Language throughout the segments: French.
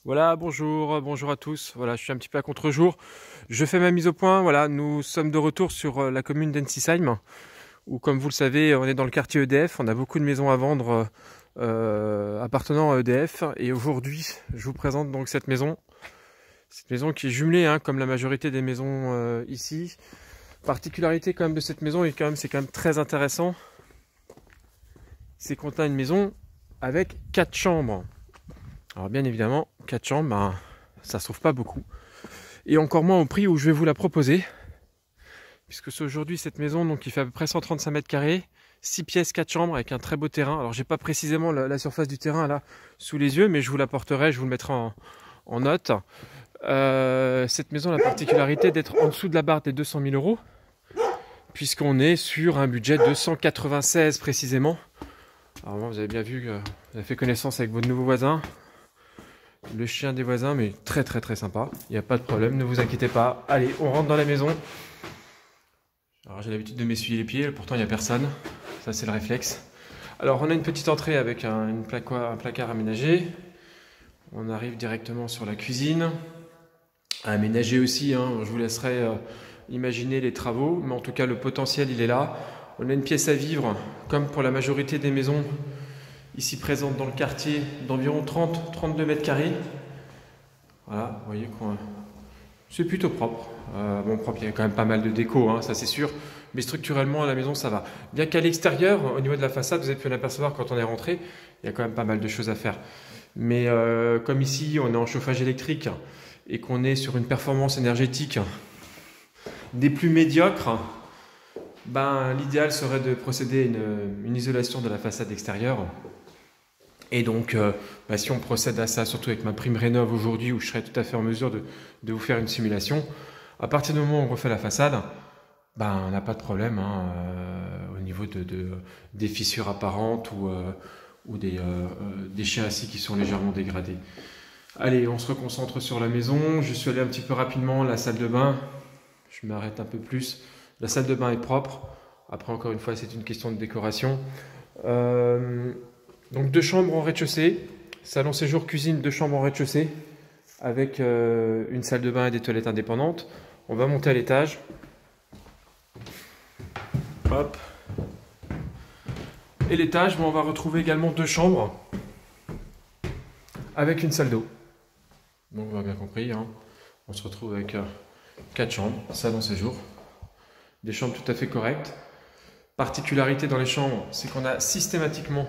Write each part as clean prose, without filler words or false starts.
Voilà, bonjour à tous. Voilà, je suis un petit peu à contre-jour. Je fais ma mise au point. Voilà, nous sommes de retour sur la commune d'Ensisheim, où, comme vous le savez, on est dans le quartier EDF. On a beaucoup de maisons à vendre appartenant à EDF. Et aujourd'hui, je vous présente donc cette maison. Cette maison qui est jumelée, hein, comme la majorité des maisons ici. Particularité quand même de cette maison, et c'est quand même très intéressant, c'est qu'on a une maison avec 4 chambres. Alors bien évidemment, 4 chambres, ben, ça se trouve pas beaucoup. Et encore moins au prix où je vais vous la proposer. Puisque c'est aujourd'hui cette maison donc, qui fait à peu près 135 mètres carrés, 6 pièces, 4 chambres avec un très beau terrain. Alors j'ai pas précisément la surface du terrain là sous les yeux, mais je vous l'apporterai, je vous le mettrai en note. Cette maison a la particularité d'être en dessous de la barre des 200 000 euros. Puisqu'on est sur un budget de 196 précisément. Alors moi, vous avez bien vu que vous avez fait connaissance avec votre nouveau voisin. Le chien des voisins, mais très sympa. Il n'y a pas de problème, ne vous inquiétez pas. Allez, on rentre dans la maison. Alors j'ai l'habitude de m'essuyer les pieds, pourtant il n'y a personne. Ça c'est le réflexe. Alors on a une petite entrée avec un placard aménagé. On arrive directement sur la cuisine. Aménagé aussi, hein. Je vous laisserai imaginer les travaux, mais en tout cas le potentiel il est là. On a une pièce à vivre, comme pour la majorité des maisons ici présentes dans le quartier, d'environ 30-32 mètres carrés. Voilà, vous voyez que c'est plutôt propre. Bon, propre, il y a quand même pas mal de déco, hein, ça c'est sûr. Mais structurellement, à la maison, ça va. Bien qu'à l'extérieur, au niveau de la façade, vous avez pu l'apercevoir quand on est rentré, il y a quand même pas mal de choses à faire. Mais comme ici, on est en chauffage électrique et qu'on est sur une performance énergétique des plus médiocres, ben, l'idéal serait de procéder à une isolation de la façade extérieure. Et donc, si on procède à ça, surtout avec ma prime rénov aujourd'hui, où je serai tout à fait en mesure de vous faire une simulation, à partir du moment où on refait la façade, ben, on n'a pas de problème hein, au niveau des fissures apparentes ou des châssis qui sont légèrement dégradés. Allez, on se reconcentre sur la maison. Je suis allé un petit peu rapidement, la salle de bain. Je m'arrête un peu plus. La salle de bain est propre. Après, encore une fois, c'est une question de décoration. Donc 2 chambres en rez-de-chaussée. Salon séjour, cuisine, 2 chambres en rez-de-chaussée. Avec une salle de bain et des toilettes indépendantes. On va monter à l'étage. Hop. Et l'étage, on va retrouver également 2 chambres. Avec une salle d'eau. Donc on a bien compris. Hein. On se retrouve avec 4 chambres, salon séjour. Des chambres tout à fait correctes. Particularité dans les chambres, c'est qu'on a systématiquement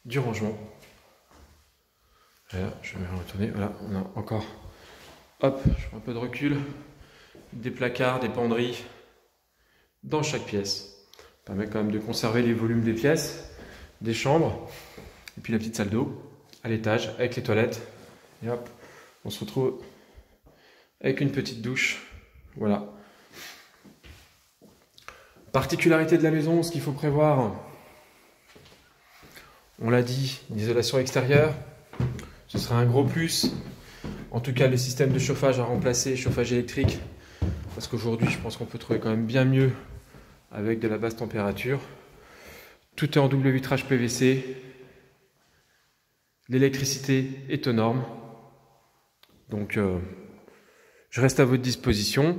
du rangement. Là, je vais retourner. Voilà, on a encore. Hop, je prends un peu de recul. Des placards, des penderies dans chaque pièce. Ça permet quand même de conserver les volumes des pièces, des chambres, et puis la petite salle d'eau à l'étage avec les toilettes. Et hop, on se retrouve avec une petite douche. Voilà. Particularité de la maison, ce qu'il faut prévoir, on l'a dit, une isolation extérieure, ce sera un gros plus. En tout cas, le système de chauffage à remplacer, chauffage électrique, parce qu'aujourd'hui, je pense qu'on peut trouver quand même bien mieux avec de la basse température. Tout est en double vitrage PVC. L'électricité est aux normes. Donc, je reste à votre disposition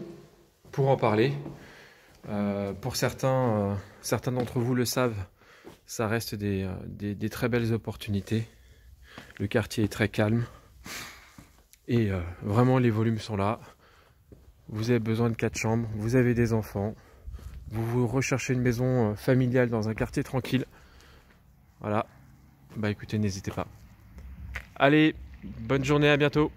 pour en parler. Pour certains d'entre vous le savent, ça reste des très belles opportunités. Le quartier est très calme et vraiment les volumes sont là. Vous avez besoin de 4 chambres, vous avez des enfants, vous recherchez une maison familiale dans un quartier tranquille. Voilà, bah écoutez, n'hésitez pas. Allez, bonne journée, à bientôt.